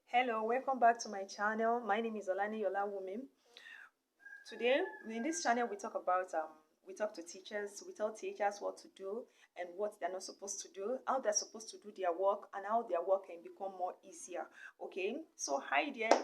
Hello, welcome back to my channel. My name is Olani Olawumi. Today, in this channel, we talk to teachers. We tell teachers what to do and what they're not supposed to do, how they're supposed to do their work, and how their work can become more easier. Okay, so hi there,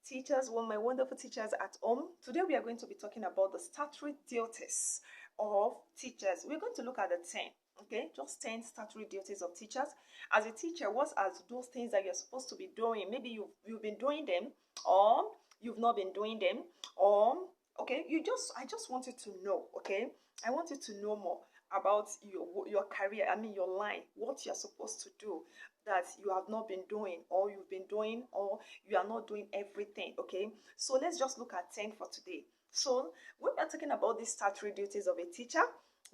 teachers, my wonderful teachers at home. Today, we are going to be talking about the statutory duties of teachers. We're going to look at the 10. Okay, just 10 statutory duties of teachers. As a teacher, what are those things that you're supposed to be doing? Maybe you've been doing them, or you've not been doing them, or okay, I just want you to know. Okay, I want you to know more about your career. I mean, your line, what you're supposed to do that you have not been doing, or you've been doing, or you are not doing everything. Okay, so let's just look at 10 for today. So when we're talking about these statutory duties of a teacher,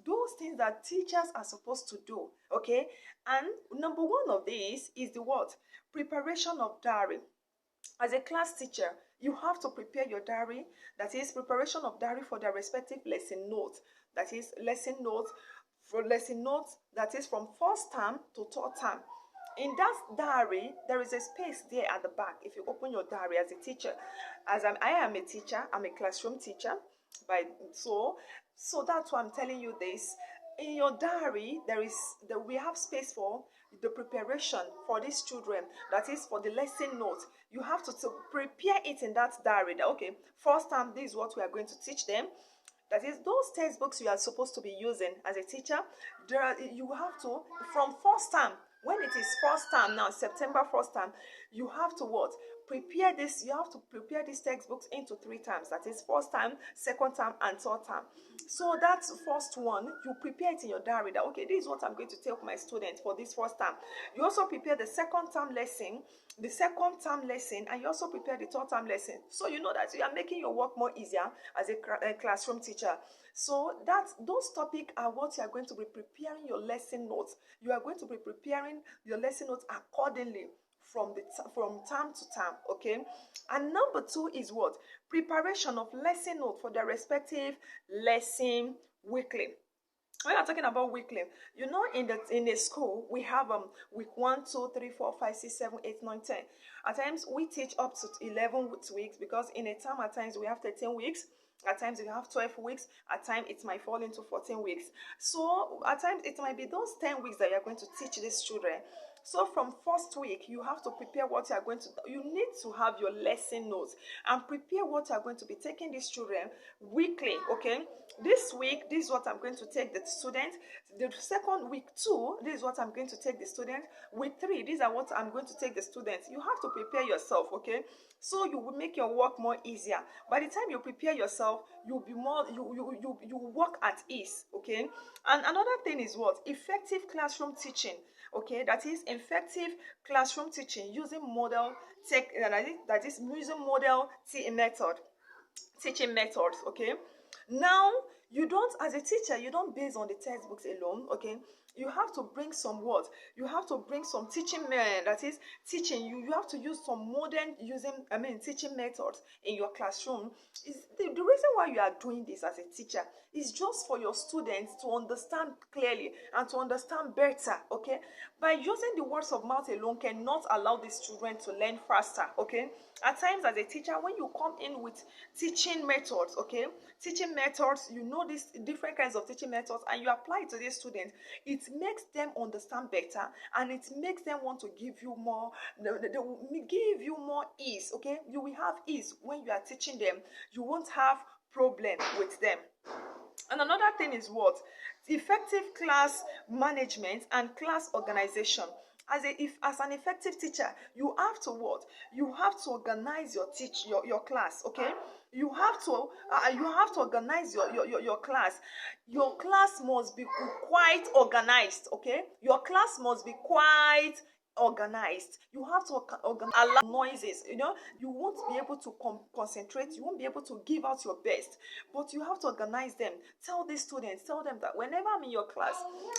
those things that teachers are supposed to do, okay? And number one of these is the what? Preparation of diary. As a class teacher, you have to prepare your diary. That is preparation of diary for their respective lesson notes. That is lesson notes that is from first term to third term. In that diary, there is a space there at the back. If you open your diary as a teacher, I am a teacher, I'm a classroom teacher, so that's why I'm telling you this. In your diary, we have space for the preparation for these children. That is for the lesson notes. You have to prepare it in that diary. That, okay, first time, this is what we are going to teach them. That is those textbooks you are supposed to be using as a teacher. You have to, from first time, when it is first time now, September first time, you have to what? Prepare this. You have to prepare these textbooks into 3 times. That is first time, second time, and third time. So that's first one. You prepare it in your diary that, okay, this is what I'm going to tell my students for this first time. You also prepare the second term lesson, and you also prepare the third term lesson. So you know that you are making your work more easier as a classroom teacher. So those topics are what you are going to be preparing your lesson notes. You are going to be preparing your lesson notes accordingly from term to term, okay? And number 2 is what? Preparation of lesson notes for their respective lesson weekly. When I'm talking about weekly, you know, in the school we have week 1, 2, 3, 4, 5, 6, 7, 8, 9, 10. At times we teach up to 11 weeks, because in a term at times we have 13 weeks. At times we have 12 weeks. At times it might fall into 14 weeks. So at times it might be those 10 weeks that you're going to teach these children. So from first week, you have to prepare what you are going to do. You need to have your lesson notes and prepare what you are going to be taking these children weekly, okay? This week, this is what I'm going to take the student. The second week 2, this is what I'm going to take the student. Week 3, these are what I'm going to take the students. You have to prepare yourself, okay? So you will make your work more easier. By the time you prepare yourself, you'll be more, you work at ease, okay? And another thing is what? Effective classroom teaching. Okay, that is effective classroom teaching using teaching methods. Okay, now you don't, as a teacher, you don't base on the textbooks alone. Okay, you have to bring some words. You have to bring some teaching that is teaching. You have to use some teaching methods in your classroom. Is the reason why you are doing this as a teacher is just for your students to understand clearly and to understand better. Okay, by using the words of mouth alone cannot allow these children to learn faster. Okay, at times as a teacher, when you come in with teaching methods, okay, teaching methods, you know these different kinds of teaching methods, and you apply it to these students, it makes them understand better, and it makes them want to give you more. They will give you more ease. Okay, you will have ease when you are teaching them. You won't have problem with them. And another thing is what? Effective class management and class organization. As an effective teacher, you have to what? You have to organize your class, okay? You have to organize your class. Your class must be quite organized, okay? Your class must be quite organized. You have to allow noises. You won't be able to concentrate. You won't be able to give out your best, but you have to organize them. Tell these students, tell them that whenever I'm in your class,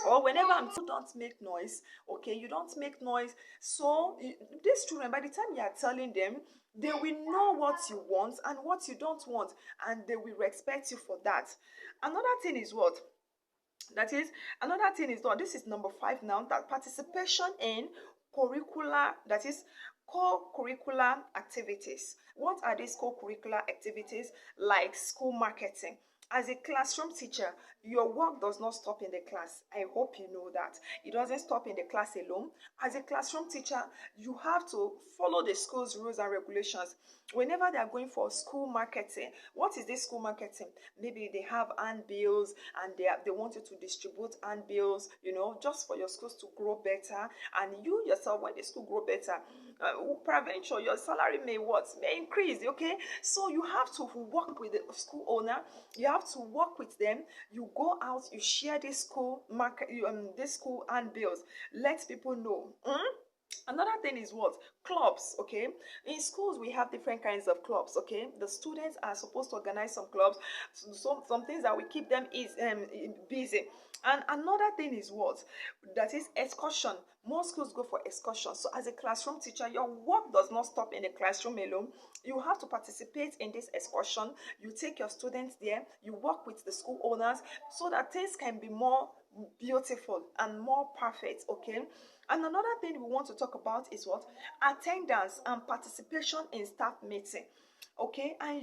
or whenever you don't make noise. Okay, you don't make noise. So these children, by the time you are telling them, they will know what you want and what you don't want, and they will respect you for that. Another thing is what? This is number 5 now, that participation in curricular, that is Co-curricular activities. What are these co-curricular activities? Like school marketing. As a classroom teacher, your work does not stop in the class. I hope you know that. It doesn't stop in the class alone. As a classroom teacher, you have to follow the school's rules and regulations. Whenever they are going for school marketing, what is this school marketing? Maybe they have handbills and they want you to distribute handbills, just for your schools to grow better. And you yourself, when the school grow better, peradventure your salary may increase. Okay, so you have to work with the school owner. You have to work with them. You go out, you share this school market, this school handbills. Let people know. Another thing is what? Clubs. Okay, in schools we have different kinds of clubs. Okay, the students are supposed to organize some clubs, some things that will keep them busy. And another thing is what? That is excursion. Most schools go for excursion. So as a classroom teacher, your work does not stop in the classroom alone. You have to participate in this excursion. You take your students there. You work with the school owners so that things can be more beautiful and more perfect. Okay. And another thing we want to talk about is what? Attendance and participation in staff meeting. Okay, and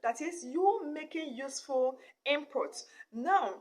that is you making useful input. Now,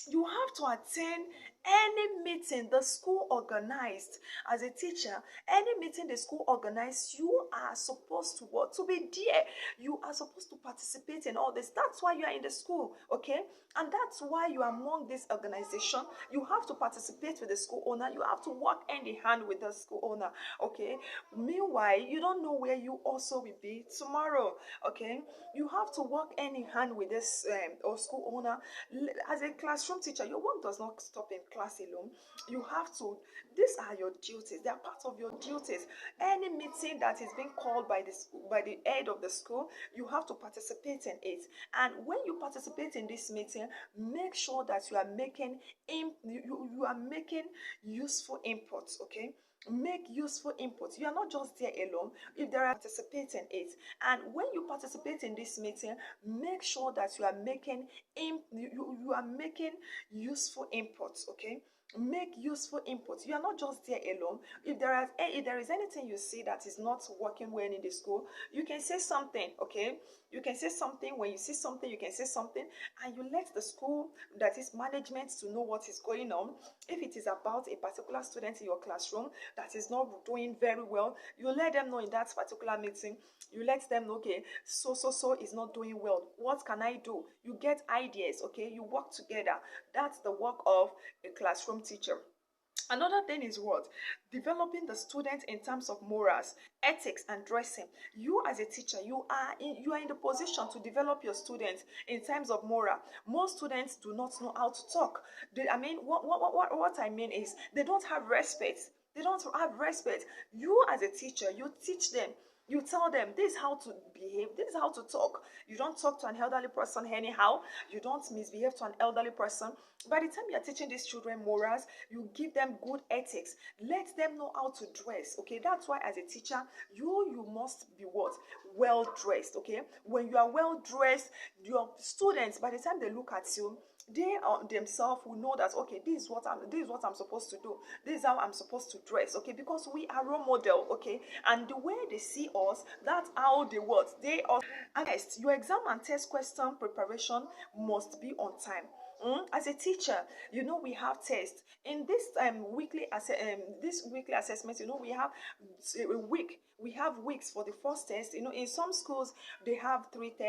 you have to attend any meeting the school organized. As a teacher, any meeting the school organized, you are supposed to what? To be there. You are supposed to participate in all this. That's why you are in the school. Okay, and that's why you are among this organization. You have to participate with the school owner. You have to work hand in hand with the school owner. Okay, meanwhile, you don't know where you also will be tomorrow. Okay, you have to work hand in hand with this or school owner. As a classroom teacher, your work does not stop in class alone. You have to, these are your duties. They are part of your duties. Any meeting that is being called by the head of the school, you have to participate in it. And when you participate in this meeting, make sure that you are making you are making useful inputs. Okay, make useful inputs. You are not just there alone. If there are participating in it, and when you participate in this meeting, make sure that you are making you are making useful inputs. Okay, make useful inputs. You are not just there alone. If there is anything you see that is not working well in the school, you can say something. Okay, you can say something. When you see something, you can say something, and you let the school, that is management, to know what is going on. If it is about a particular student in your classroom that is not doing very well, you let them know in that particular meeting. You let them know, okay, so is not doing well. What can I do? You get ideas. Okay, you work together. That's the work of a classroom teacher. Another thing is what? Developing the student in terms of morals, ethics, and dressing. You as a teacher, you are in the position to develop your students in terms of moral. Most students do not know how to talk. What I mean is they don't have respect. They don't have respect. You as a teacher, you teach them. You tell them this is how to behave, this is how to talk. You don't talk to an elderly person anyhow. You don't misbehave to an elderly person. By the time you're teaching these children morals, you give them good ethics. Let them know how to dress. Okay, that's why as a teacher, you must be what? Well dressed. Okay, when you are well dressed, your students, by the time they look at you, they themselves will know that, okay, this is what I'm supposed to do. This is how I'm supposed to dress. Okay, because we are role model. Okay, and the way they see us, that's how they what they are. And next, your exam and test question preparation must be on time. As a teacher, we have tests in this weekly assessment. We have a week. We have weeks for the first test. In some schools they have 3 tests.